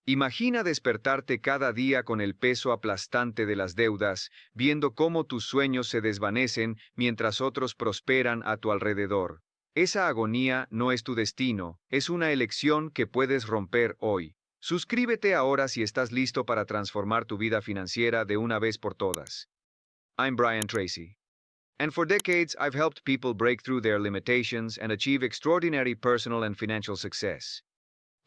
Imagina despertarte cada día con el peso aplastante de las deudas, viendo cómo tus sueños se desvanecen mientras otros prosperan a tu alrededor. Esa agonía no es tu destino, es una elección que puedes romper hoy. Suscríbete ahora si estás listo para transformar tu vida financiera de una vez por todas. I'm Brian Tracy. And for decades, I've helped people break through their limitations and achieve extraordinary personal and financial success.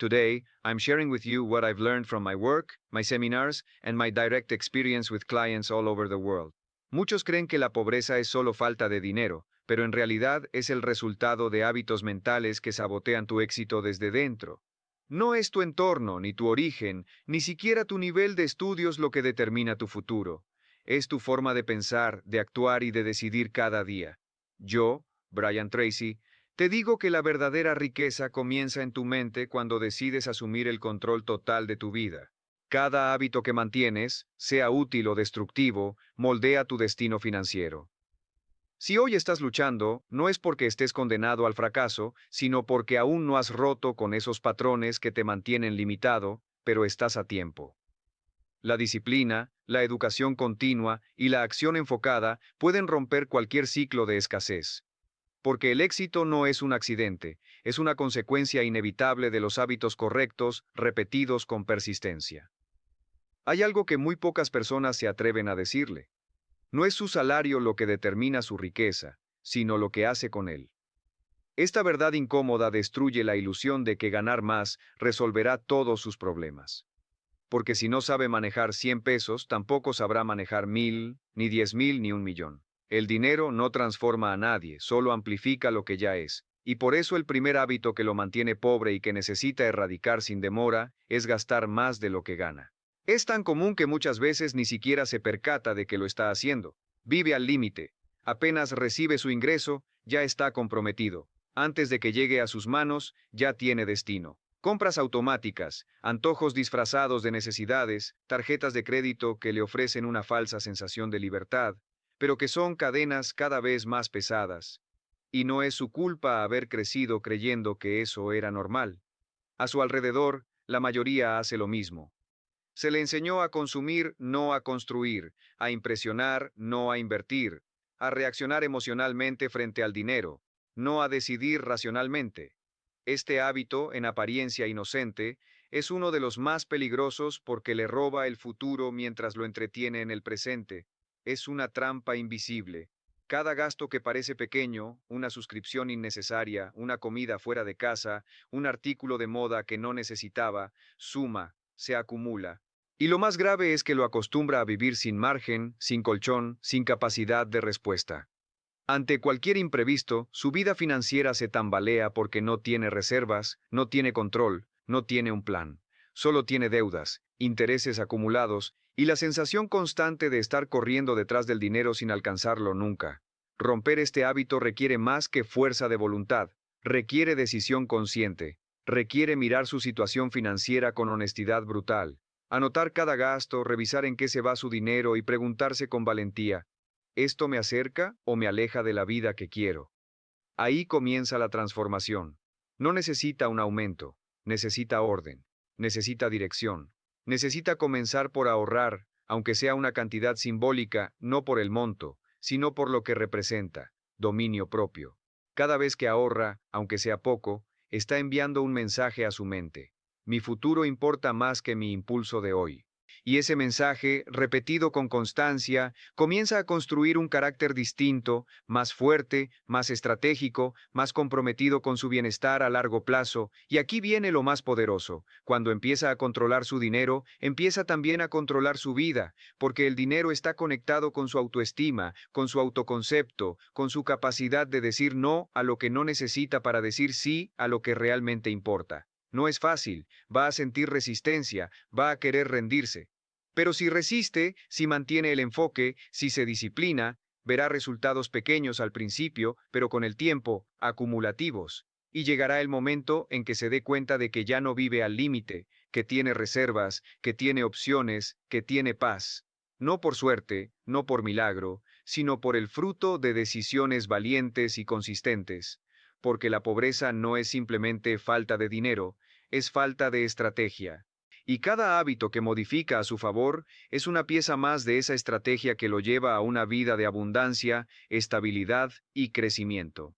Today, I'm sharing with you what I've learned from my work, my seminars, and my direct experience with clients all over the world. Muchos creen que la pobreza es solo falta de dinero, pero en realidad es el resultado de hábitos mentales que sabotean tu éxito desde dentro. No es tu entorno, ni tu origen, ni siquiera tu nivel de estudios lo que determina tu futuro. Es tu forma de pensar, de actuar y de decidir cada día. Yo, Brian Tracy, te digo que la verdadera riqueza comienza en tu mente cuando decides asumir el control total de tu vida. Cada hábito que mantienes, sea útil o destructivo, moldea tu destino financiero. Si hoy estás luchando, no es porque estés condenado al fracaso, sino porque aún no has roto con esos patrones que te mantienen limitado, pero estás a tiempo. La disciplina, la educación continua y la acción enfocada pueden romper cualquier ciclo de escasez. Porque el éxito no es un accidente, es una consecuencia inevitable de los hábitos correctos, repetidos con persistencia. Hay algo que muy pocas personas se atreven a decirle. No es su salario lo que determina su riqueza, sino lo que hace con él. Esta verdad incómoda destruye la ilusión de que ganar más resolverá todos sus problemas. Porque si no sabe manejar 100 pesos, tampoco sabrá manejar 1000, ni 10,000, ni 1,000,000. El dinero no transforma a nadie, solo amplifica lo que ya es. Y por eso el primer hábito que lo mantiene pobre y que necesita erradicar sin demora es gastar más de lo que gana. Es tan común que muchas veces ni siquiera se percata de que lo está haciendo. Vive al límite. Apenas recibe su ingreso, ya está comprometido. Antes de que llegue a sus manos, ya tiene destino. Compras automáticas, antojos disfrazados de necesidades, tarjetas de crédito que le ofrecen una falsa sensación de libertad, pero que son cadenas cada vez más pesadas. Y no es su culpa haber crecido creyendo que eso era normal. A su alrededor, la mayoría hace lo mismo. Se le enseñó a consumir, no a construir, a impresionar, no a invertir, a reaccionar emocionalmente frente al dinero, no a decidir racionalmente. Este hábito, en apariencia inocente, es uno de los más peligrosos porque le roba el futuro mientras lo entretiene en el presente. Es una trampa invisible. Cada gasto que parece pequeño, una suscripción innecesaria, una comida fuera de casa, un artículo de moda que no necesitaba, suma, se acumula. Y lo más grave es que lo acostumbra a vivir sin margen, sin colchón, sin capacidad de respuesta. Ante cualquier imprevisto, su vida financiera se tambalea porque no tiene reservas, no tiene control, no tiene un plan. Solo tiene deudas, intereses acumulados y la sensación constante de estar corriendo detrás del dinero sin alcanzarlo nunca. Romper este hábito requiere más que fuerza de voluntad, requiere decisión consciente, requiere mirar su situación financiera con honestidad brutal, anotar cada gasto, revisar en qué se va su dinero y preguntarse con valentía, ¿esto me acerca o me aleja de la vida que quiero? Ahí comienza la transformación. No necesita un aumento, necesita orden, necesita dirección, necesita comenzar por ahorrar, aunque sea una cantidad simbólica, no por el monto, sino por lo que representa, dominio propio. Cada vez que ahorra, aunque sea poco, está enviando un mensaje a su mente. Mi futuro importa más que mi impulso de hoy. Y ese mensaje, repetido con constancia, comienza a construir un carácter distinto, más fuerte, más estratégico, más comprometido con su bienestar a largo plazo. Y aquí viene lo más poderoso. Cuando empieza a controlar su dinero, empieza también a controlar su vida, porque el dinero está conectado con su autoestima, con su autoconcepto, con su capacidad de decir no a lo que no necesita para decir sí a lo que realmente importa. No es fácil, va a sentir resistencia, va a querer rendirse. Pero si resiste, si mantiene el enfoque, si se disciplina, verá resultados pequeños al principio, pero con el tiempo, acumulativos. Y llegará el momento en que se dé cuenta de que ya no vive al límite, que tiene reservas, que tiene opciones, que tiene paz. No por suerte, no por milagro, sino por el fruto de decisiones valientes y consistentes. Porque la pobreza no es simplemente falta de dinero, es falta de estrategia. y cada hábito que modifica a su favor es una pieza más de esa estrategia que lo lleva a una vida de abundancia, estabilidad y crecimiento.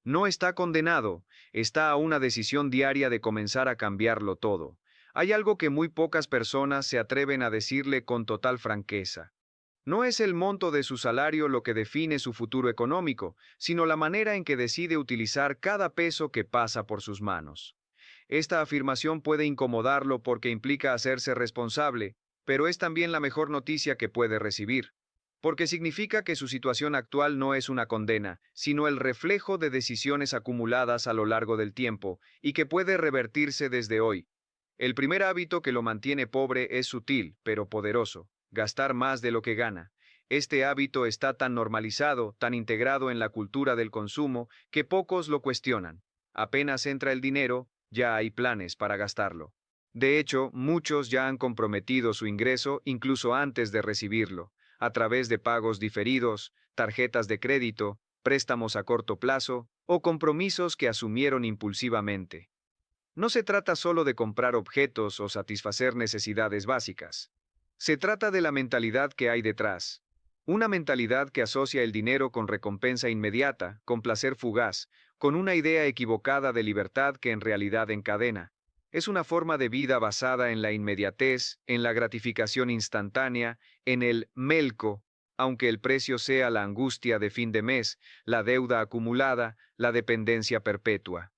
No está condenado, está a una decisión diaria de comenzar a cambiarlo todo. Hay algo que muy pocas personas se atreven a decirle con total franqueza. No es el monto de su salario lo que define su futuro económico, sino la manera en que decide utilizar cada peso que pasa por sus manos. Esta afirmación puede incomodarlo porque implica hacerse responsable, pero es también la mejor noticia que puede recibir, porque significa que su situación actual no es una condena, sino el reflejo de decisiones acumuladas a lo largo del tiempo y que puede revertirse desde hoy. El primer hábito que lo mantiene pobre es sutil, pero poderoso: gastar más de lo que gana. Este hábito está tan normalizado, tan integrado en la cultura del consumo, que pocos lo cuestionan. Apenas entra el dinero, ya hay planes para gastarlo. De hecho, muchos ya han comprometido su ingreso incluso antes de recibirlo, a través de pagos diferidos, tarjetas de crédito, préstamos a corto plazo o compromisos que asumieron impulsivamente. No se trata solo de comprar objetos o satisfacer necesidades básicas. Se trata de la mentalidad que hay detrás. Una mentalidad que asocia el dinero con recompensa inmediata, con placer fugaz, con una idea equivocada de libertad que en realidad encadena. Es una forma de vida basada en la inmediatez, en la gratificación instantánea, en el melco, aunque el precio sea la angustia de fin de mes, la deuda acumulada, la dependencia perpetua.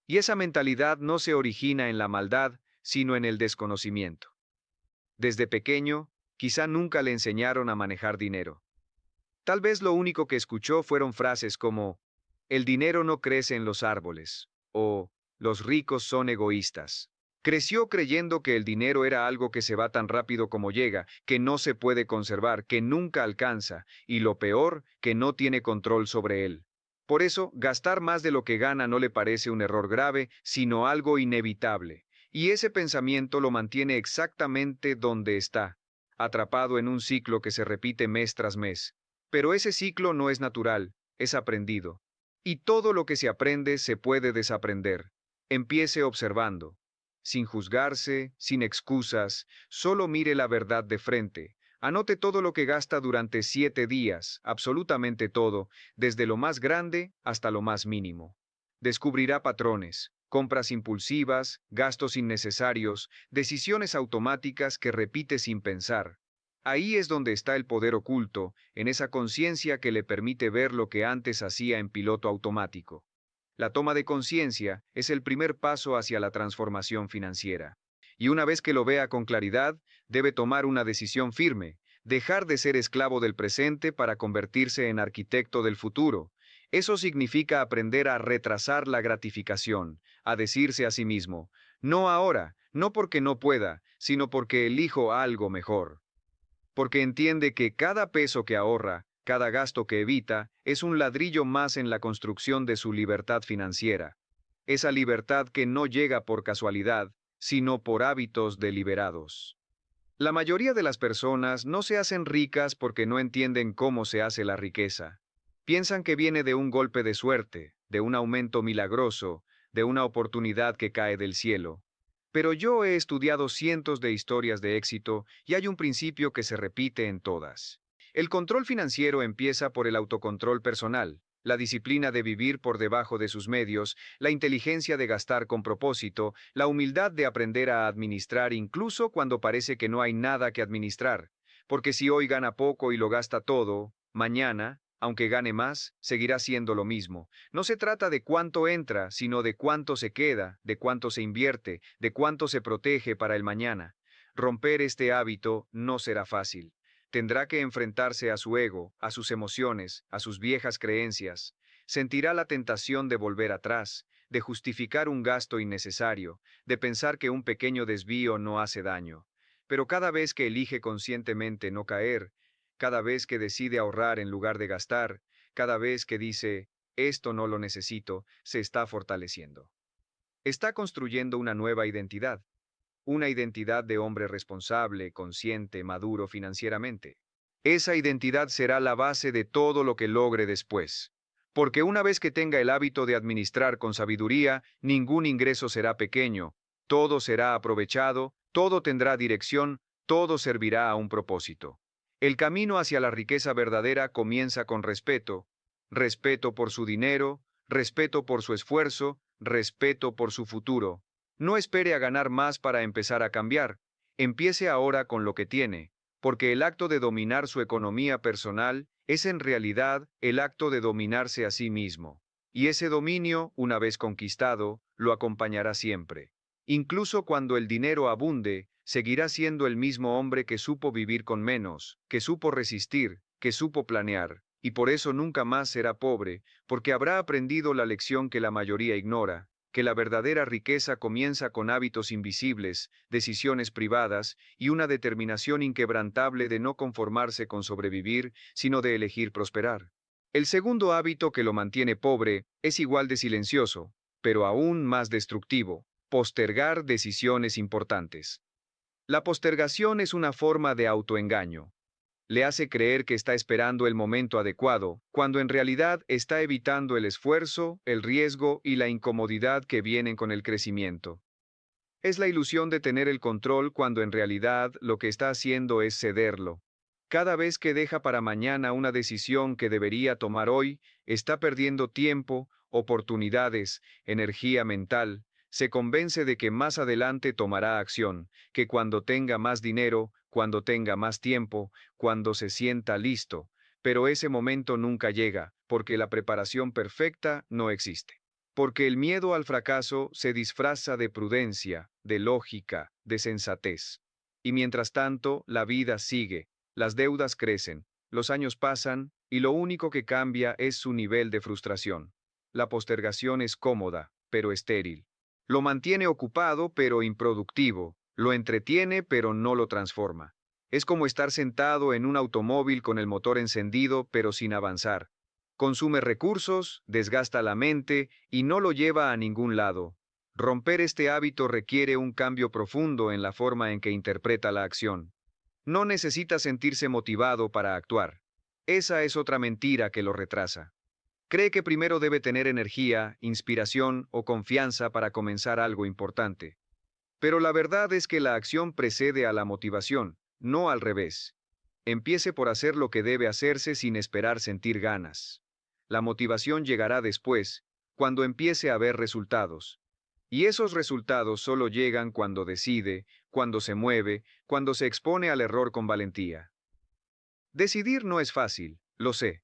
Y esa mentalidad no se origina en la maldad, sino en el desconocimiento. Desde pequeño, quizá nunca le enseñaron a manejar dinero. Tal vez lo único que escuchó fueron frases como: "El dinero no crece en los árboles", o "Los ricos son egoístas". Creció creyendo que el dinero era algo que se va tan rápido como llega, que no se puede conservar, que nunca alcanza, y lo peor, que no tiene control sobre él. Por eso, gastar más de lo que gana no le parece un error grave, sino algo inevitable. Y ese pensamiento lo mantiene exactamente donde está, atrapado en un ciclo que se repite mes tras mes. Pero ese ciclo no es natural, es aprendido. Y todo lo que se aprende se puede desaprender. Empiece observando, sin juzgarse, sin excusas, solo mire la verdad de frente. Anote todo lo que gasta durante 7 días, absolutamente todo, desde lo más grande hasta lo más mínimo. Descubrirá patrones: compras impulsivas, gastos innecesarios, decisiones automáticas que repite sin pensar. Ahí es donde está el poder oculto, en esa conciencia que le permite ver lo que antes hacía en piloto automático. La toma de conciencia es el primer paso hacia la transformación financiera. Y una vez que lo vea con claridad, debe tomar una decisión firme: dejar de ser esclavo del presente para convertirse en arquitecto del futuro. Eso significa aprender a retrasar la gratificación, a decirse a sí mismo: no ahora, no porque no pueda, sino porque elijo algo mejor. Porque entiende que cada peso que ahorra, cada gasto que evita, es un ladrillo más en la construcción de su libertad financiera. Esa libertad que no llega por casualidad, sino por hábitos deliberados. La mayoría de las personas no se hacen ricas porque no entienden cómo se hace la riqueza. Piensan que viene de un golpe de suerte, de un aumento milagroso, de una oportunidad que cae del cielo. Pero yo he estudiado cientos de historias de éxito y hay un principio que se repite en todas. El control financiero empieza por el autocontrol personal, la disciplina de vivir por debajo de sus medios, la inteligencia de gastar con propósito, la humildad de aprender a administrar incluso cuando parece que no hay nada que administrar. Porque si hoy gana poco y lo gasta todo, mañana, aunque gane más, seguirá siendo lo mismo. No se trata de cuánto entra, sino de cuánto se queda, de cuánto se invierte, de cuánto se protege para el mañana. Romper este hábito no será fácil. Tendrá que enfrentarse a su ego, a sus emociones, a sus viejas creencias. Sentirá la tentación de volver atrás, de justificar un gasto innecesario, de pensar que un pequeño desvío no hace daño. Pero cada vez que elige conscientemente no caer, cada vez que decide ahorrar en lugar de gastar, cada vez que dice: esto no lo necesito, se está fortaleciendo. Está construyendo una nueva identidad. Una identidad de hombre responsable, consciente, maduro financieramente. Esa identidad será la base de todo lo que logre después. Porque una vez que tenga el hábito de administrar con sabiduría, ningún ingreso será pequeño, todo será aprovechado, Todo tendrá dirección, todo servirá a un propósito. El camino hacia la riqueza verdadera comienza con respeto, respeto por su dinero, respeto por su esfuerzo, respeto por su futuro. No espere a ganar más para empezar a cambiar. Empiece ahora con lo que tiene, porque el acto de dominar su economía personal es en realidad el acto de dominarse a sí mismo. Y ese dominio, una vez conquistado, lo acompañará siempre. Incluso cuando el dinero abunde, seguirá siendo el mismo hombre que supo vivir con menos, que supo resistir, que supo planear, y por eso nunca más será pobre, porque habrá aprendido la lección que la mayoría ignora, que la verdadera riqueza comienza con hábitos invisibles, decisiones privadas y una determinación inquebrantable de no conformarse con sobrevivir, sino de elegir prosperar. El segundo hábito que lo mantiene pobre es igual de silencioso, pero aún más destructivo: postergar decisiones importantes. La postergación es una forma de autoengaño. Le hace creer que está esperando el momento adecuado, cuando en realidad está evitando el esfuerzo, el riesgo y la incomodidad que vienen con el crecimiento. Es la ilusión de tener el control cuando en realidad lo que está haciendo es cederlo. Cada vez que deja para mañana una decisión que debería tomar hoy, está perdiendo tiempo, oportunidades, energía mental. Se convence de que más adelante tomará acción, que cuando tenga más dinero, cuando tenga más tiempo, cuando se sienta listo. Pero ese momento nunca llega, porque la preparación perfecta no existe. Porque el miedo al fracaso se disfraza de prudencia, de lógica, de sensatez. Y mientras tanto, la vida sigue, las deudas crecen, los años pasan, y lo único que cambia es su nivel de frustración. La postergación es cómoda, pero estéril. Lo mantiene ocupado, pero improductivo. Lo entretiene, pero no lo transforma. Es como estar sentado en un automóvil con el motor encendido, pero sin avanzar. Consume recursos, desgasta la mente y no lo lleva a ningún lado. Romper este hábito requiere un cambio profundo en la forma en que interpreta la acción. No necesita sentirse motivado para actuar. Esa es otra mentira que lo retrasa. Cree que primero debe tener energía, inspiración o confianza para comenzar algo importante. Pero la verdad es que la acción precede a la motivación, no al revés. Empiece por hacer lo que debe hacerse sin esperar sentir ganas. La motivación llegará después, cuando empiece a ver resultados. Y esos resultados solo llegan cuando decide, cuando se mueve, cuando se expone al error con valentía. Decidir no es fácil, lo sé.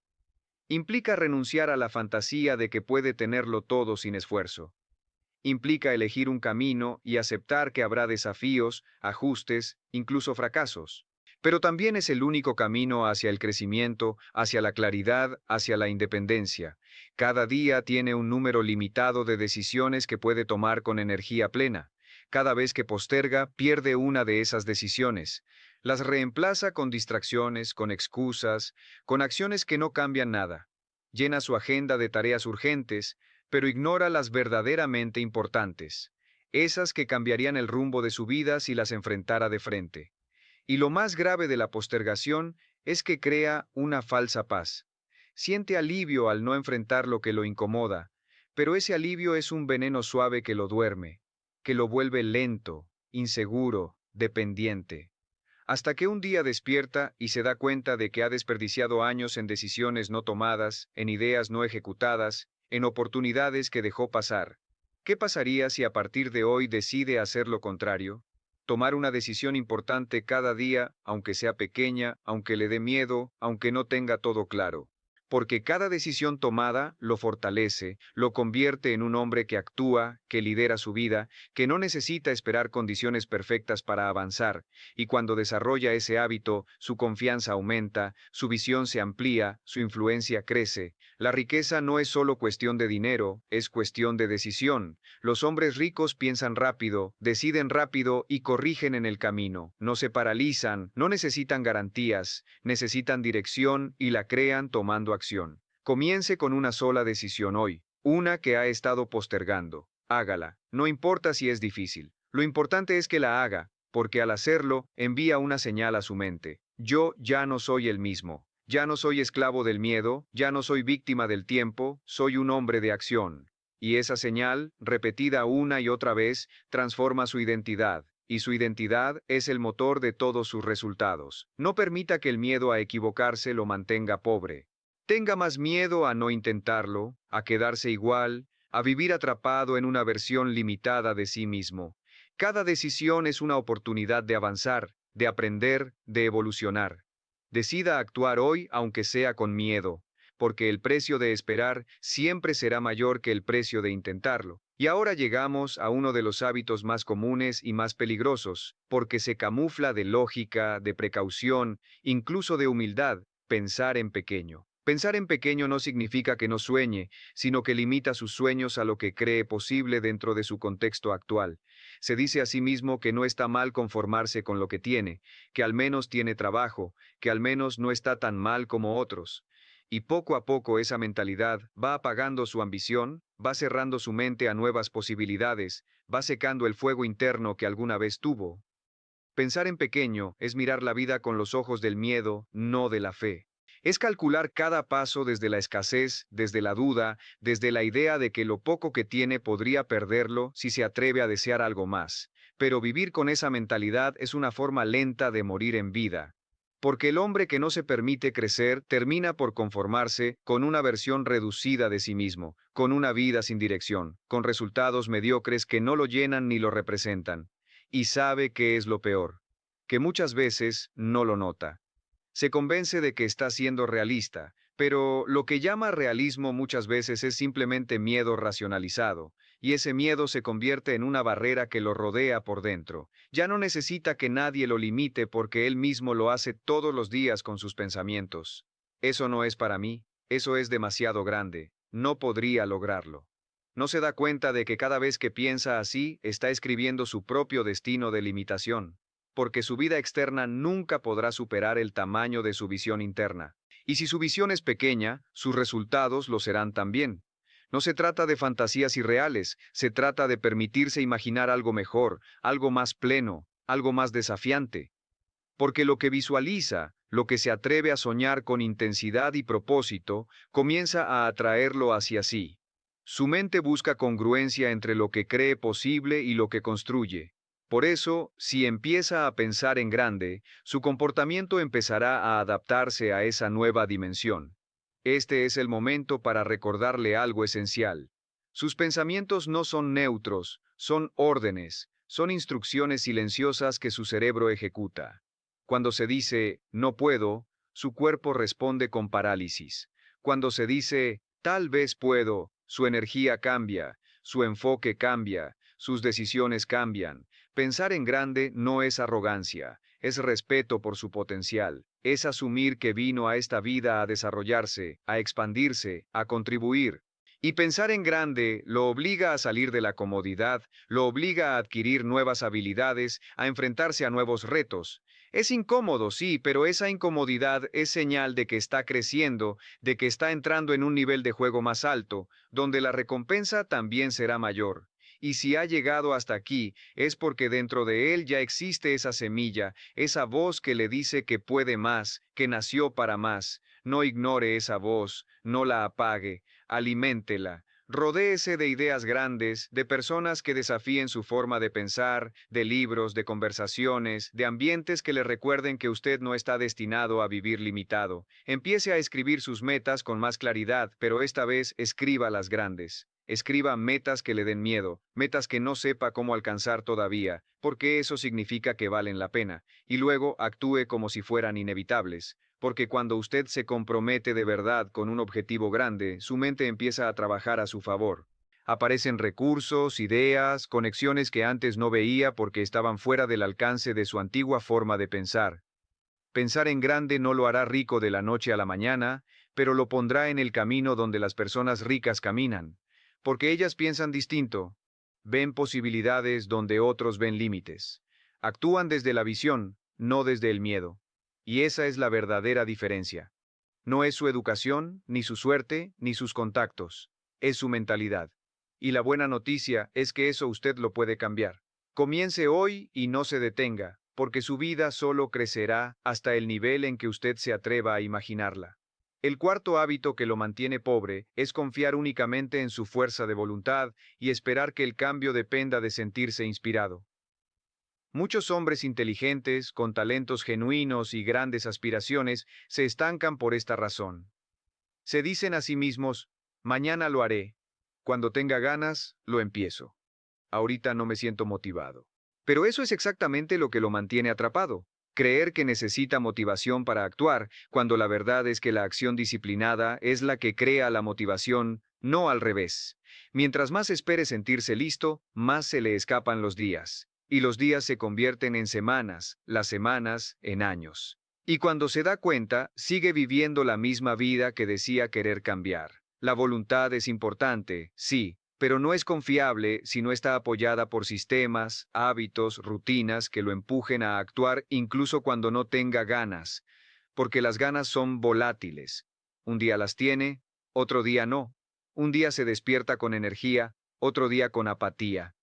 Implica renunciar a la fantasía de que puede tenerlo todo sin esfuerzo. Implica elegir un camino y aceptar que habrá desafíos, ajustes, incluso fracasos. Pero también es el único camino hacia el crecimiento, hacia la claridad, hacia la independencia. Cada día tiene un número limitado de decisiones que puede tomar con energía plena. Cada vez que posterga, pierde una de esas decisiones. Las reemplaza con distracciones, con excusas, con acciones que no cambian nada. Llena su agenda de tareas urgentes, pero ignora las verdaderamente importantes, esas que cambiarían el rumbo de su vida si las enfrentara de frente. Y lo más grave de la postergación es que crea una falsa paz. Siente alivio al no enfrentar lo que lo incomoda, pero ese alivio es un veneno suave que lo duerme, que lo vuelve lento, inseguro, dependiente. Hasta que un día despierta y se da cuenta de que ha desperdiciado años en decisiones no tomadas, en ideas no ejecutadas, en oportunidades que dejó pasar. ¿Qué pasaría si a partir de hoy decide hacer lo contrario? Tomar una decisión importante cada día, aunque sea pequeña, aunque le dé miedo, aunque no tenga todo claro. Porque cada decisión tomada lo fortalece, lo convierte en un hombre que actúa, que lidera su vida, que no necesita esperar condiciones perfectas para avanzar, y cuando desarrolla ese hábito, su confianza aumenta, su visión se amplía, su influencia crece. La riqueza no es solo cuestión de dinero, es cuestión de decisión. Los hombres ricos piensan rápido, deciden rápido y corrigen en el camino. No se paralizan, no necesitan garantías, necesitan dirección y la crean tomando acción. Comience con una sola decisión hoy, una que ha estado postergando. Hágala, no importa si es difícil. Lo importante es que la haga, porque al hacerlo, envía una señal a su mente. Yo ya no soy el mismo. Ya no soy esclavo del miedo, ya no soy víctima del tiempo, soy un hombre de acción. Y esa señal, repetida una y otra vez, transforma su identidad. y su identidad es el motor de todos sus resultados. No permita que el miedo a equivocarse lo mantenga pobre. Tenga más miedo a no intentarlo, a quedarse igual, a vivir atrapado en una versión limitada de sí mismo. Cada decisión es una oportunidad de avanzar, de aprender, de evolucionar. Decida actuar hoy aunque sea con miedo, porque el precio de esperar siempre será mayor que el precio de intentarlo. Y ahora llegamos a uno de los hábitos más comunes y más peligrosos, porque se camufla de lógica, de precaución, incluso de humildad, pensar en pequeño. Pensar en pequeño no significa que no sueñe, sino que limita sus sueños a lo que cree posible dentro de su contexto actual. Se dice a sí mismo que no está mal conformarse con lo que tiene, que al menos tiene trabajo, que al menos no está tan mal como otros. Y poco a poco esa mentalidad va apagando su ambición, va cerrando su mente a nuevas posibilidades, va secando el fuego interno que alguna vez tuvo. Pensar en pequeño es mirar la vida con los ojos del miedo, no de la fe. Es calcular cada paso desde la escasez, desde la duda, desde la idea de que lo poco que tiene podría perderlo si se atreve a desear algo más. Pero vivir con esa mentalidad es una forma lenta de morir en vida. Porque el hombre que no se permite crecer termina por conformarse con una versión reducida de sí mismo, con una vida sin dirección, con resultados mediocres que no lo llenan ni lo representan. Y sabe qué es lo peor, que muchas veces no lo nota. Se convence de que está siendo realista, pero lo que llama realismo muchas veces es simplemente miedo racionalizado, y ese miedo se convierte en una barrera que lo rodea por dentro. Ya no necesita que nadie lo limite porque él mismo lo hace todos los días con sus pensamientos. Eso no es para mí, eso es demasiado grande, no podría lograrlo. No se da cuenta de que cada vez que piensa así, está escribiendo su propio destino de limitación, porque su vida externa nunca podrá superar el tamaño de su visión interna. Y si su visión es pequeña, sus resultados lo serán también. No se trata de fantasías irreales, se trata de permitirse imaginar algo mejor, algo más pleno, algo más desafiante. Porque lo que visualiza, lo que se atreve a soñar con intensidad y propósito, comienza a atraerlo hacia sí. Su mente busca congruencia entre lo que cree posible y lo que construye. Por eso, si empieza a pensar en grande, su comportamiento empezará a adaptarse a esa nueva dimensión. Este es el momento para recordarle algo esencial. Sus pensamientos no son neutros, son órdenes, son instrucciones silenciosas que su cerebro ejecuta. Cuando se dice, no puedo, su cuerpo responde con parálisis. Cuando se dice, tal vez puedo, su energía cambia, su enfoque cambia, sus decisiones cambian. Pensar en grande no es arrogancia, es respeto por su potencial, es asumir que vino a esta vida a desarrollarse, a expandirse, a contribuir. Y pensar en grande lo obliga a salir de la comodidad, lo obliga a adquirir nuevas habilidades, a enfrentarse a nuevos retos. Es incómodo, sí, pero esa incomodidad es señal de que está creciendo, de que está entrando en un nivel de juego más alto, donde la recompensa también será mayor. Y si ha llegado hasta aquí, es porque dentro de él ya existe esa semilla, esa voz que le dice que puede más, que nació para más. No ignore esa voz, no la apague, aliméntela. Rodéese de ideas grandes, de personas que desafíen su forma de pensar, de libros, de conversaciones, de ambientes que le recuerden que usted no está destinado a vivir limitado. Empiece a escribir sus metas con más claridad, pero esta vez escriba las grandes. Escriba metas que le den miedo, metas que no sepa cómo alcanzar todavía, porque eso significa que valen la pena, y luego actúe como si fueran inevitables. Porque cuando usted se compromete de verdad con un objetivo grande, su mente empieza a trabajar a su favor. Aparecen recursos, ideas, conexiones que antes no veía porque estaban fuera del alcance de su antigua forma de pensar. Pensar en grande no lo hará rico de la noche a la mañana, pero lo pondrá en el camino donde las personas ricas caminan. Porque ellas piensan distinto, ven posibilidades donde otros ven límites. Actúan desde la visión, no desde el miedo. Y esa es la verdadera diferencia. No es su educación, ni su suerte, ni sus contactos. Es su mentalidad. Y la buena noticia es que eso usted lo puede cambiar. Comience hoy y no se detenga, porque su vida solo crecerá hasta el nivel en que usted se atreva a imaginarla. El cuarto hábito que lo mantiene pobre es confiar únicamente en su fuerza de voluntad y esperar que el cambio dependa de sentirse inspirado. Muchos hombres inteligentes, con talentos genuinos y grandes aspiraciones, se estancan por esta razón. Se dicen a sí mismos, mañana lo haré. Cuando tenga ganas, lo empiezo. Ahorita no me siento motivado. Pero eso es exactamente lo que lo mantiene atrapado. Creer que necesita motivación para actuar, cuando la verdad es que la acción disciplinada es la que crea la motivación, no al revés. Mientras más espere sentirse listo, más se le escapan los días. Y los días se convierten en semanas, las semanas en años. Y cuando se da cuenta, sigue viviendo la misma vida que decía querer cambiar. La voluntad es importante, sí, pero no es confiable si no está apoyada por sistemas, hábitos, rutinas que lo empujen a actuar incluso cuando no tenga ganas, porque las ganas son volátiles. Un día las tiene, otro día no. Un día se despierta con energía, otro día con apatía.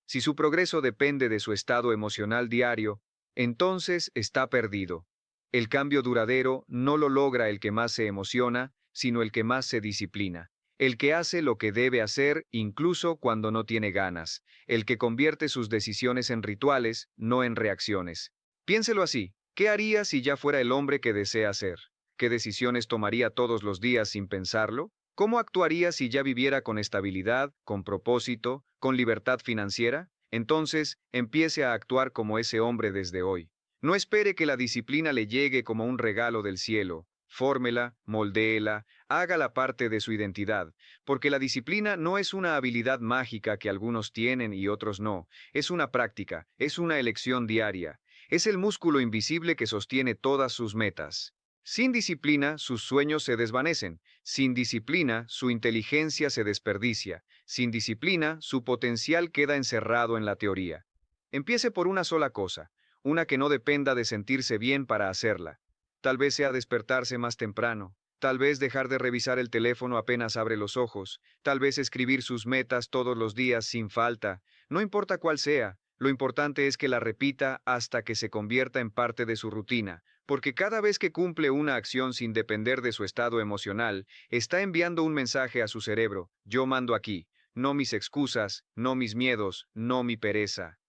Si su progreso depende de su estado emocional diario, entonces está perdido. El cambio duradero no lo logra el que más se emociona, sino el que más se disciplina. El que hace lo que debe hacer incluso cuando no tiene ganas. El que convierte sus decisiones en rituales, no en reacciones. Piénselo así. ¿Qué haría si ya fuera el hombre que desea ser? ¿Qué decisiones tomaría todos los días sin pensarlo? ¿Cómo actuaría si ya viviera con estabilidad, con propósito, con libertad financiera? Entonces, empiece a actuar como ese hombre desde hoy. No espere que la disciplina le llegue como un regalo del cielo. Fórmela, moldéela, hágala parte de su identidad, porque la disciplina no es una habilidad mágica que algunos tienen y otros no, es una práctica, es una elección diaria, es el músculo invisible que sostiene todas sus metas. Sin disciplina, sus sueños se desvanecen. Sin disciplina, su inteligencia se desperdicia. Sin disciplina, su potencial queda encerrado en la teoría. Empiece por una sola cosa, una que no dependa de sentirse bien para hacerla. Tal vez sea despertarse más temprano, tal vez dejar de revisar el teléfono apenas abre los ojos, tal vez escribir sus metas todos los días sin falta. No importa cuál sea, lo importante es que la repita hasta que se convierta en parte de su rutina, porque cada vez que cumple una acción sin depender de su estado emocional, está enviando un mensaje a su cerebro: yo mando aquí, no mis excusas, no mis miedos, no mi pereza.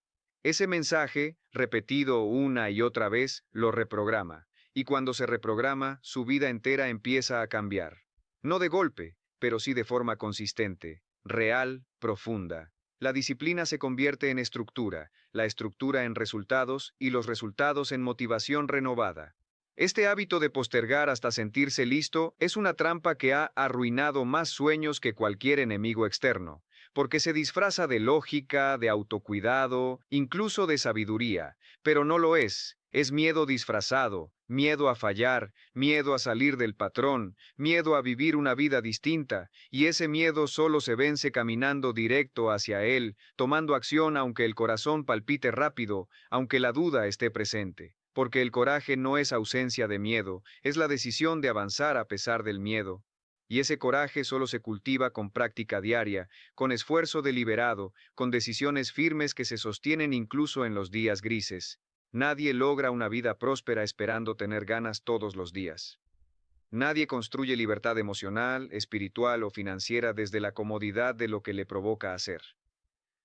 Ese mensaje, repetido una y otra vez, lo reprograma, y cuando se reprograma, su vida entera empieza a cambiar. No de golpe, pero sí de forma consistente, real, profunda. La disciplina se convierte en estructura, la estructura en resultados y los resultados en motivación renovada. Este hábito de postergar hasta sentirse listo es una trampa que ha arruinado más sueños que cualquier enemigo externo, porque se disfraza de lógica, de autocuidado, incluso de sabiduría, pero no lo es. Es miedo disfrazado, miedo a fallar, miedo a salir del patrón, miedo a vivir una vida distinta, y ese miedo solo se vence caminando directo hacia él, tomando acción aunque el corazón palpite rápido, aunque la duda esté presente. Porque el coraje no es ausencia de miedo, es la decisión de avanzar a pesar del miedo. Y ese coraje solo se cultiva con práctica diaria, con esfuerzo deliberado, con decisiones firmes que se sostienen incluso en los días grises. Nadie logra una vida próspera esperando tener ganas todos los días. Nadie construye libertad emocional, espiritual o financiera desde la comodidad de lo que le provoca hacer.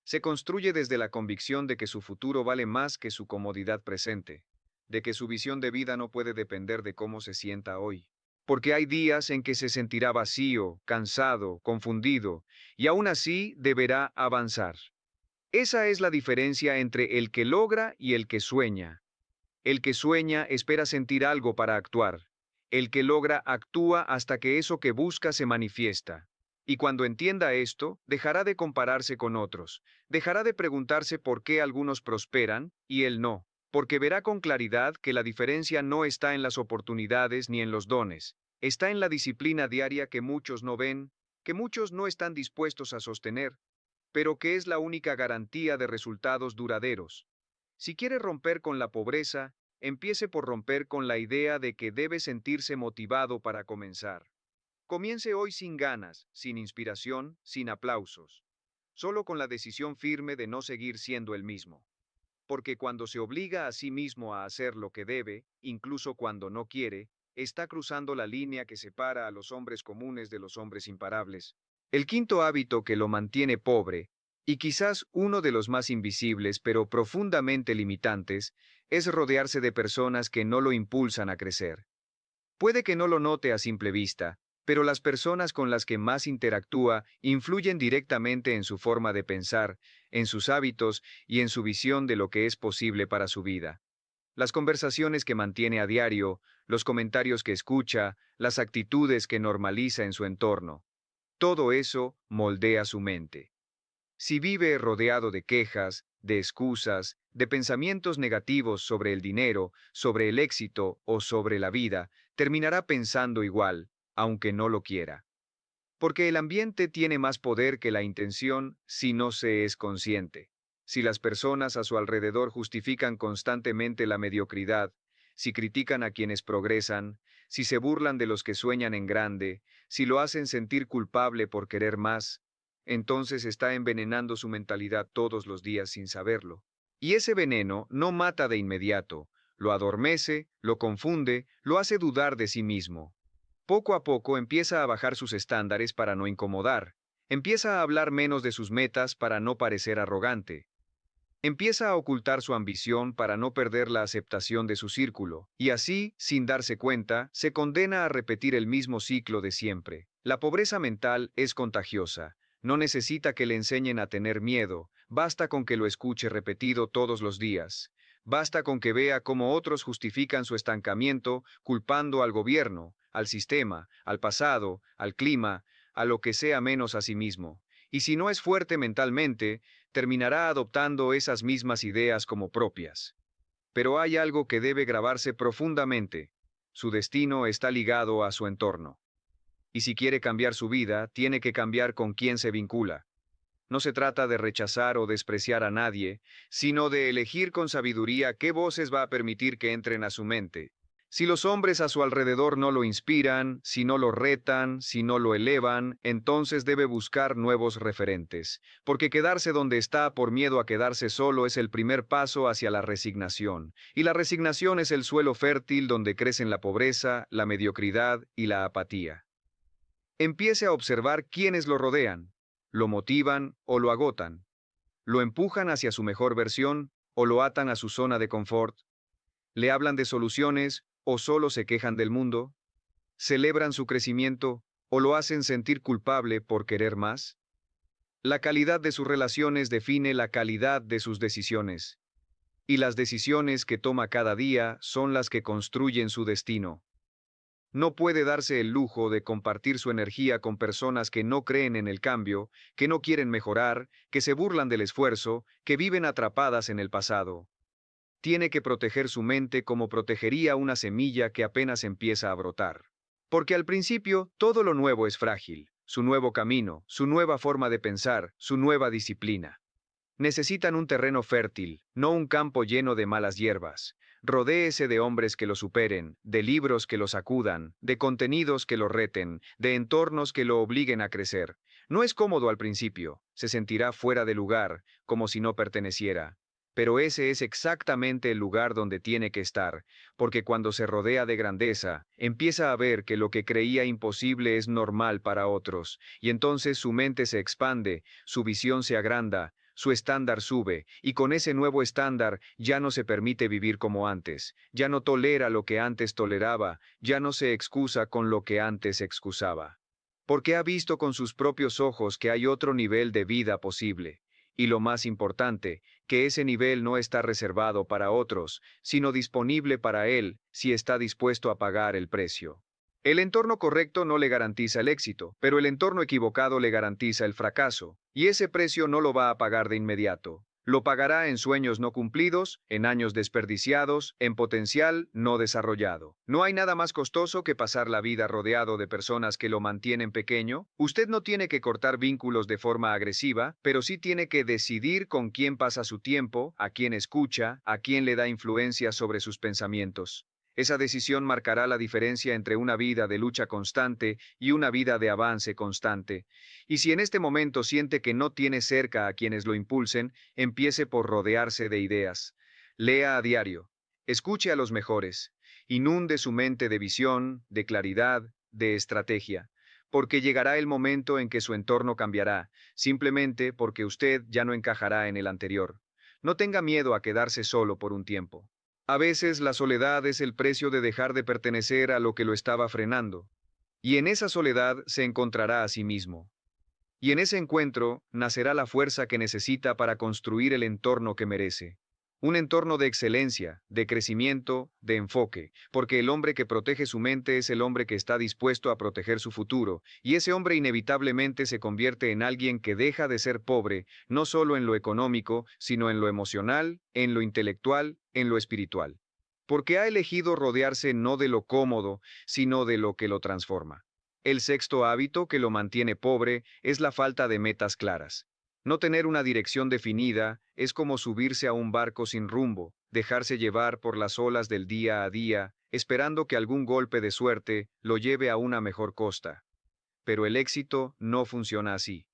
Se construye desde la convicción de que su futuro vale más que su comodidad presente, de que su visión de vida no puede depender de cómo se sienta hoy. Porque hay días en que se sentirá vacío, cansado, confundido, y aún así deberá avanzar. Esa es la diferencia entre el que logra y el que sueña. El que sueña espera sentir algo para actuar. El que logra actúa hasta que eso que busca se manifiesta. Y cuando entienda esto, dejará de compararse con otros, dejará de preguntarse por qué algunos prosperan y él no, porque verá con claridad que la diferencia no está en las oportunidades ni en los dones, está en la disciplina diaria que muchos no ven, que muchos no están dispuestos a sostener, pero que es la única garantía de resultados duraderos. Si quiere romper con la pobreza, empiece por romper con la idea de que debe sentirse motivado para comenzar. Comience hoy sin ganas, sin inspiración, sin aplausos, solo con la decisión firme de no seguir siendo el mismo. Porque cuando se obliga a sí mismo a hacer lo que debe, incluso cuando no quiere, está cruzando la línea que separa a los hombres comunes de los hombres imparables. El quinto hábito que lo mantiene pobre, Y quizás uno de los más invisibles, pero profundamente limitantes, es rodearse de personas que no lo impulsan a crecer. Puede que no lo note a simple vista, pero las personas con las que más interactúa influyen directamente en su forma de pensar, en sus hábitos y en su visión de lo que es posible para su vida. Las conversaciones que mantiene a diario, los comentarios que escucha, las actitudes que normaliza en su entorno. Todo eso moldea su mente. Si vive rodeado de quejas, de excusas, de pensamientos negativos sobre el dinero, sobre el éxito o sobre la vida, terminará pensando igual, aunque no lo quiera. Porque el ambiente tiene más poder que la intención si no se es consciente. Si las personas a su alrededor justifican constantemente la mediocridad, si critican a quienes progresan, si se burlan de los que sueñan en grande, si lo hacen sentir culpable por querer más, entonces está envenenando su mentalidad todos los días sin saberlo. Y ese veneno no mata de inmediato, lo adormece, lo confunde, lo hace dudar de sí mismo. Poco a poco empieza a bajar sus estándares para no incomodar, empieza a hablar menos de sus metas para no parecer arrogante, empieza a ocultar su ambición para no perder la aceptación de su círculo, y así, sin darse cuenta, se condena a repetir el mismo ciclo de siempre. La pobreza mental es contagiosa, no necesita que le enseñen a tener miedo, basta con que lo escuche repetido todos los días. Basta con que vea cómo otros justifican su estancamiento culpando al gobierno, al sistema, al pasado, al clima, a lo que sea menos a sí mismo. Y si no es fuerte mentalmente, terminará adoptando esas mismas ideas como propias. Pero hay algo que debe grabarse profundamente. Su destino está ligado a su entorno. Y si quiere cambiar su vida, tiene que cambiar con quién se vincula. No se trata de rechazar o despreciar a nadie, sino de elegir con sabiduría qué voces va a permitir que entren a su mente. Si los hombres a su alrededor no lo inspiran, si no lo retan, si no lo elevan, entonces debe buscar nuevos referentes, porque quedarse donde está por miedo a quedarse solo es el primer paso hacia la resignación, y la resignación es el suelo fértil donde crecen la pobreza, la mediocridad y la apatía. Empiece a observar quiénes lo rodean, lo motivan o lo agotan, lo empujan hacia su mejor versión o lo atan a su zona de confort, le hablan de soluciones o solo se quejan del mundo, celebran su crecimiento o lo hacen sentir culpable por querer más. La calidad de sus relaciones define la calidad de sus decisiones, y las decisiones que toma cada día son las que construyen su destino. No puede darse el lujo de compartir su energía con personas que no creen en el cambio, que no quieren mejorar, que se burlan del esfuerzo, que viven atrapadas en el pasado. Tiene que proteger su mente como protegería una semilla que apenas empieza a brotar. Porque al principio todo lo nuevo es frágil, su nuevo camino, su nueva forma de pensar, su nueva disciplina. Necesitan un terreno fértil, no un campo lleno de malas hierbas. Rodéese de hombres que lo superen, de libros que lo sacudan, de contenidos que lo reten, de entornos que lo obliguen a crecer. No es cómodo al principio, se sentirá fuera de lugar, como si no perteneciera. Pero ese es exactamente el lugar donde tiene que estar, porque cuando se rodea de grandeza, empieza a ver que lo que creía imposible es normal para otros, y entonces su mente se expande, su visión se agranda, su estándar sube, y con ese nuevo estándar ya no se permite vivir como antes, ya no tolera lo que antes toleraba, ya no se excusa con lo que antes excusaba. Porque ha visto con sus propios ojos que hay otro nivel de vida posible. Y lo más importante, que ese nivel no está reservado para otros, sino disponible para él, si está dispuesto a pagar el precio. El entorno correcto no le garantiza el éxito, pero el entorno equivocado le garantiza el fracaso, y ese precio no lo va a pagar de inmediato. Lo pagará en sueños no cumplidos, en años desperdiciados, en potencial no desarrollado. No hay nada más costoso que pasar la vida rodeado de personas que lo mantienen pequeño. Usted no tiene que cortar vínculos de forma agresiva, pero sí tiene que decidir con quién pasa su tiempo, a quién escucha, a quién le da influencia sobre sus pensamientos. Esa decisión marcará la diferencia entre una vida de lucha constante y una vida de avance constante. Y si en este momento siente que no tiene cerca a quienes lo impulsen, empiece por rodearse de ideas. Lea a diario. Escuche a los mejores. Inunde su mente de visión, de claridad, de estrategia. porque llegará el momento en que su entorno cambiará, simplemente porque usted ya no encajará en el anterior. No tenga miedo a quedarse solo por un tiempo. A veces la soledad es el precio de dejar de pertenecer a lo que lo estaba frenando. Y en esa soledad se encontrará a sí mismo. Y en ese encuentro nacerá la fuerza que necesita para construir el entorno que merece. Un entorno de excelencia, de crecimiento, de enfoque, porque el hombre que protege su mente es el hombre que está dispuesto a proteger su futuro, y ese hombre inevitablemente se convierte en alguien que deja de ser pobre, no solo en lo económico, sino en lo emocional, en lo intelectual, en lo espiritual. Porque ha elegido rodearse no de lo cómodo, sino de lo que lo transforma. El sexto hábito que lo mantiene pobre es la falta de metas claras. No tener una dirección definida es como subirse a un barco sin rumbo, dejarse llevar por las olas del día a día, esperando que algún golpe de suerte lo lleve a una mejor costa. Pero el éxito no funciona así.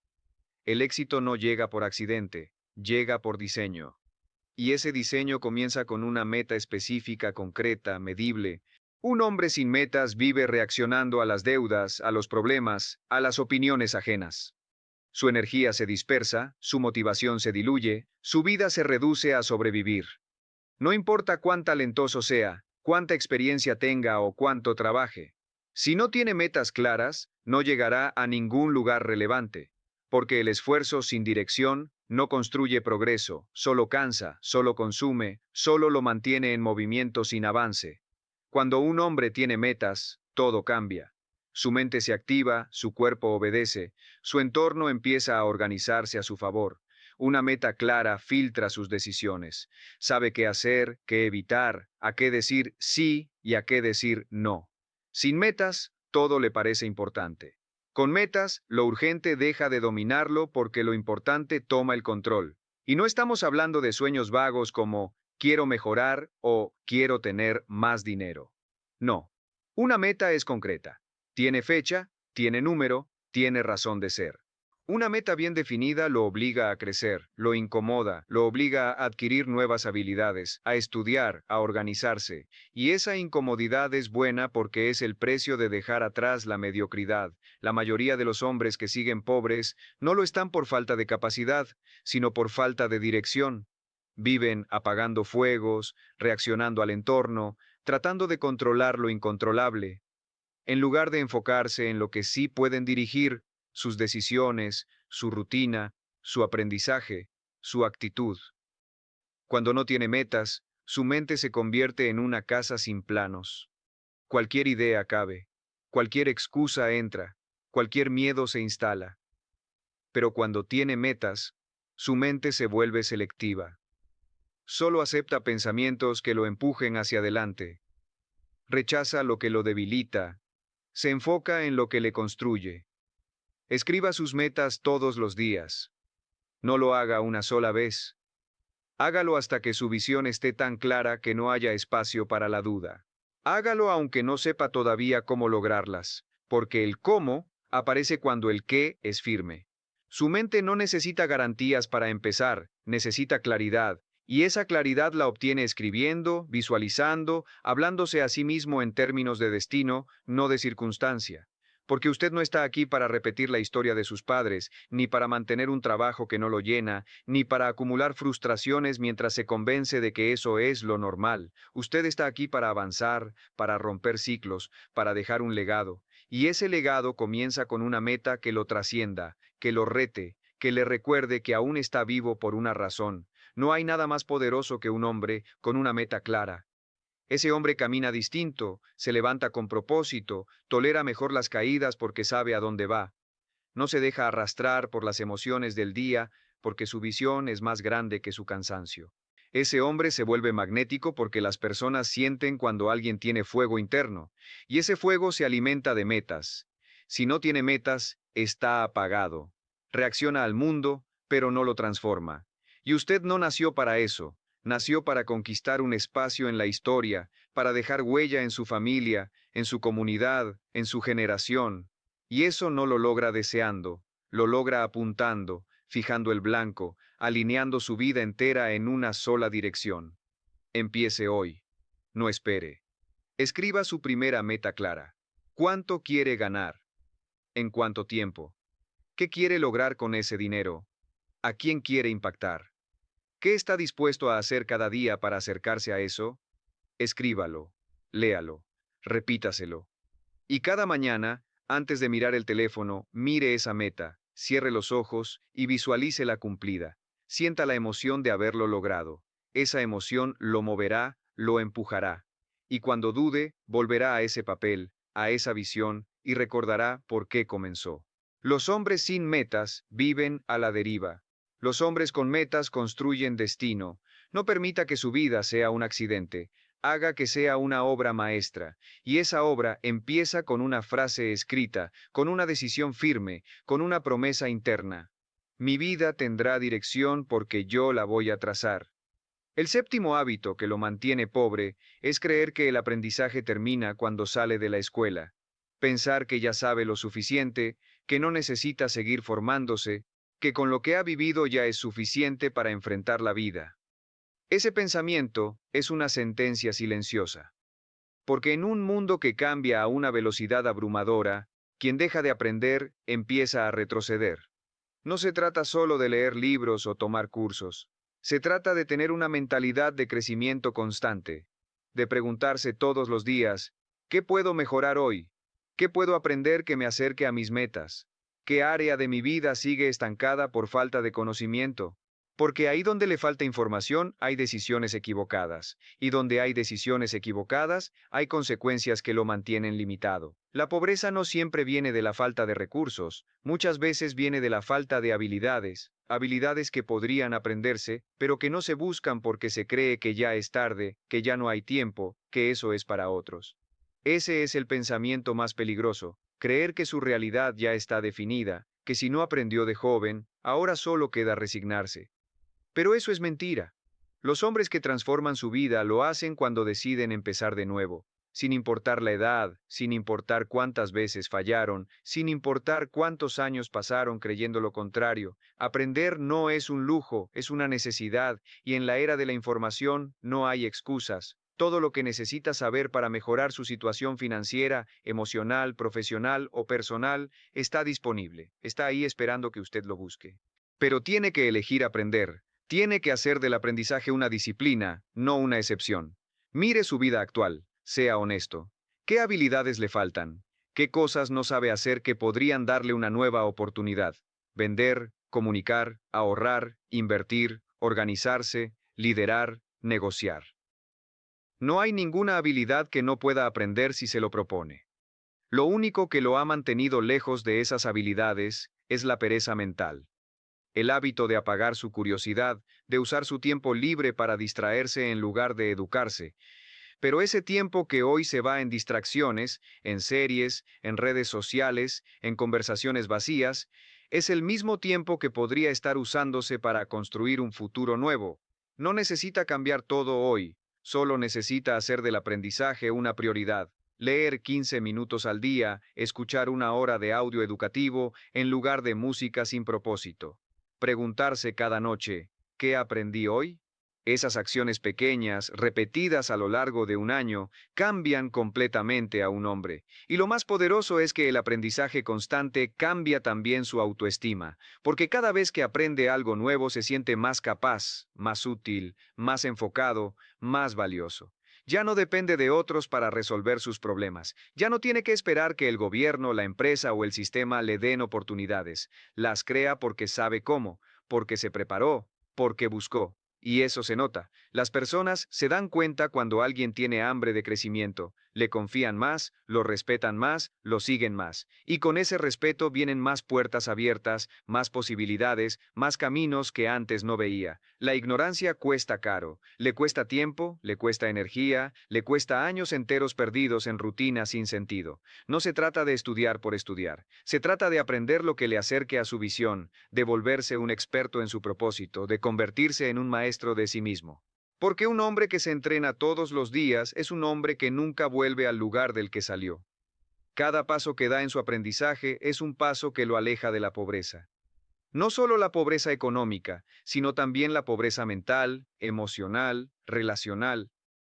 El éxito no llega por accidente, llega por diseño. Y ese diseño comienza con una meta específica, concreta, medible. Un hombre sin metas vive reaccionando a las deudas, a los problemas, a las opiniones ajenas. Su energía se dispersa, su motivación se diluye, su vida se reduce a sobrevivir. No importa cuán talentoso sea, cuánta experiencia tenga o cuánto trabaje. Si no tiene metas claras, no llegará a ningún lugar relevante, porque el esfuerzo sin dirección no construye progreso, solo cansa, solo consume, solo lo mantiene en movimiento sin avance. Cuando un hombre tiene metas, todo cambia. Su mente se activa, su cuerpo obedece, su entorno empieza a organizarse a su favor. Una meta clara filtra sus decisiones. Sabe qué hacer, qué evitar, a qué decir sí y a qué decir no. Sin metas, todo le parece importante. Con metas, lo urgente deja de dominarlo porque lo importante toma el control. Y no estamos hablando de sueños vagos como quiero mejorar o quiero tener más dinero. No. Una meta es concreta. Tiene fecha, tiene número, tiene razón de ser. Una meta bien definida lo obliga a crecer, lo incomoda, lo obliga a adquirir nuevas habilidades, a estudiar, a organizarse. Y esa incomodidad es buena porque es el precio de dejar atrás la mediocridad. La mayoría de los hombres que siguen pobres no lo están por falta de capacidad, sino por falta de dirección. Viven apagando fuegos, reaccionando al entorno, tratando de controlar lo incontrolable, en lugar de enfocarse en lo que sí pueden dirigir, sus decisiones, su rutina, su aprendizaje, su actitud. Cuando no tiene metas, su mente se convierte en una casa sin planos. Cualquier idea cabe, cualquier excusa entra, cualquier miedo se instala. Pero cuando tiene metas, su mente se vuelve selectiva. Solo acepta pensamientos que lo empujen hacia adelante. Rechaza lo que lo debilita. Se enfoca en lo que le construye. Escriba sus metas todos los días. No lo haga una sola vez. Hágalo hasta que su visión esté tan clara que no haya espacio para la duda. Hágalo aunque no sepa todavía cómo lograrlas, porque el cómo aparece cuando el qué es firme. Su mente no necesita garantías para empezar, necesita claridad, y esa claridad la obtiene escribiendo, visualizando, hablándose a sí mismo en términos de destino, no de circunstancia. Porque usted no está aquí para repetir la historia de sus padres, ni para mantener un trabajo que no lo llena, ni para acumular frustraciones mientras se convence de que eso es lo normal. Usted está aquí para avanzar, para romper ciclos, para dejar un legado. Y ese legado comienza con una meta que lo trascienda, que lo rete, que le recuerde que aún está vivo por una razón. No hay nada más poderoso que un hombre con una meta clara. Ese hombre camina distinto, se levanta con propósito, tolera mejor las caídas porque sabe a dónde va. No se deja arrastrar por las emociones del día porque su visión es más grande que su cansancio. Ese hombre se vuelve magnético porque las personas sienten cuando alguien tiene fuego interno, y ese fuego se alimenta de metas. Si no tiene metas, está apagado. Reacciona al mundo, pero no lo transforma. Y usted no nació para eso. Nació para conquistar un espacio en la historia, para dejar huella en su familia, en su comunidad, en su generación. Y eso no lo logra deseando, lo logra apuntando, fijando el blanco, alineando su vida entera en una sola dirección. Empiece hoy. No espere. Escriba su primera meta clara. ¿Cuánto quiere ganar? ¿En cuánto tiempo? ¿Qué quiere lograr con ese dinero? ¿A quién quiere impactar? ¿Qué está dispuesto a hacer cada día para acercarse a eso? Escríbalo, léalo, repítaselo. Y cada mañana, antes de mirar el teléfono, mire esa meta, cierre los ojos y visualícela cumplida. Sienta la emoción de haberlo logrado. Esa emoción lo moverá, lo empujará. Y cuando dude, volverá a ese papel, a esa visión, y recordará por qué comenzó. Los hombres sin metas viven a la deriva. Los hombres con metas construyen destino. No permita que su vida sea un accidente. Haga que sea una obra maestra. Y esa obra empieza con una frase escrita, con una decisión firme, con una promesa interna. Mi vida tendrá dirección porque yo la voy a trazar. El séptimo hábito que lo mantiene pobre es creer que el aprendizaje termina cuando sale de la escuela. Pensar que ya sabe lo suficiente, que no necesita seguir formándose, que con lo que ha vivido ya es suficiente para enfrentar la vida. Ese pensamiento es una sentencia silenciosa. Porque en un mundo que cambia a una velocidad abrumadora, quien deja de aprender empieza a retroceder. No se trata solo de leer libros o tomar cursos. Se trata de tener una mentalidad de crecimiento constante, de preguntarse todos los días, ¿qué puedo mejorar hoy? ¿Qué puedo aprender que me acerque a mis metas? ¿Qué área de mi vida sigue estancada por falta de conocimiento? Porque ahí donde le falta información hay decisiones equivocadas, y donde hay decisiones equivocadas hay consecuencias que lo mantienen limitado. La pobreza no siempre viene de la falta de recursos, muchas veces viene de la falta de habilidades, habilidades que podrían aprenderse, pero que no se buscan porque se cree que ya es tarde, que ya no hay tiempo, que eso es para otros. Ese es el pensamiento más peligroso, creer que su realidad ya está definida, que si no aprendió de joven, ahora solo queda resignarse. Pero eso es mentira. Los hombres que transforman su vida lo hacen cuando deciden empezar de nuevo, sin importar la edad, sin importar cuántas veces fallaron, sin importar cuántos años pasaron creyendo lo contrario. Aprender no es un lujo, es una necesidad, y en la era de la información no hay excusas. Todo lo que necesita saber para mejorar su situación financiera, emocional, profesional o personal está disponible. Está ahí esperando que usted lo busque. Pero tiene que elegir aprender. Tiene que hacer del aprendizaje una disciplina, no una excepción. Mire su vida actual, sea honesto. ¿Qué habilidades le faltan? ¿Qué cosas no sabe hacer que podrían darle una nueva oportunidad? Vender, comunicar, ahorrar, invertir, organizarse, liderar, negociar. No hay ninguna habilidad que no pueda aprender si se lo propone. Lo único que lo ha mantenido lejos de esas habilidades es la pereza mental. El hábito de apagar su curiosidad, de usar su tiempo libre para distraerse en lugar de educarse. Pero ese tiempo que hoy se va en distracciones, en series, en redes sociales, en conversaciones vacías, es el mismo tiempo que podría estar usándose para construir un futuro nuevo. No necesita cambiar todo hoy, solo necesita hacer del aprendizaje una prioridad. Leer 15 minutos al día, escuchar una hora de audio educativo en lugar de música sin propósito. Preguntarse cada noche, ¿qué aprendí hoy? Esas acciones pequeñas, repetidas a lo largo de un año, cambian completamente a un hombre. Y lo más poderoso es que el aprendizaje constante cambia también su autoestima, porque cada vez que aprende algo nuevo se siente más capaz, más útil, más enfocado, más valioso. Ya no depende de otros para resolver sus problemas. Ya no tiene que esperar que el gobierno, la empresa o el sistema le den oportunidades. Las crea porque sabe cómo, porque se preparó, porque buscó. Y eso se nota. Las personas se dan cuenta cuando alguien tiene hambre de crecimiento, le confían más, lo respetan más, lo siguen más. Y con ese respeto vienen más puertas abiertas, más posibilidades, más caminos que antes no veía. La ignorancia cuesta caro, le cuesta tiempo, le cuesta energía, le cuesta años enteros perdidos en rutinas sin sentido. No se trata de estudiar por estudiar, se trata de aprender lo que le acerque a su visión, de volverse un experto en su propósito, de convertirse en un maestro de sí mismo. Porque un hombre que se entrena todos los días es un hombre que nunca vuelve al lugar del que salió. Cada paso que da en su aprendizaje es un paso que lo aleja de la pobreza. No solo la pobreza económica, sino también la pobreza mental, emocional, relacional.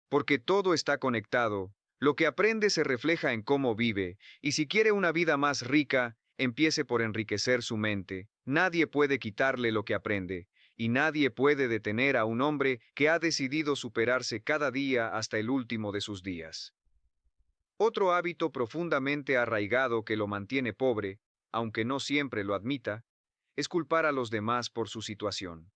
Porque todo está conectado, lo que aprende se refleja en cómo vive, y si quiere una vida más rica, Empiece por enriquecer su mente. Nadie puede quitarle lo que aprende, y nadie puede detener a un hombre que ha decidido superarse cada día hasta el último de sus días. Otro hábito profundamente arraigado que lo mantiene pobre, aunque no siempre lo admita, es culpar a los demás por su situación.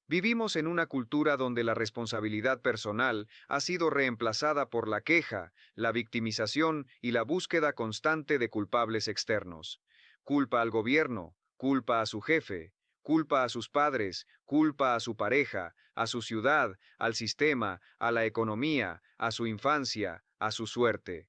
Vivimos en una cultura donde la responsabilidad personal ha sido reemplazada por la queja, la victimización y la búsqueda constante de culpables externos. Culpa al gobierno, culpa a su jefe, culpa a sus padres, culpa a su pareja, a su ciudad, al sistema, a la economía, a su infancia, a su suerte.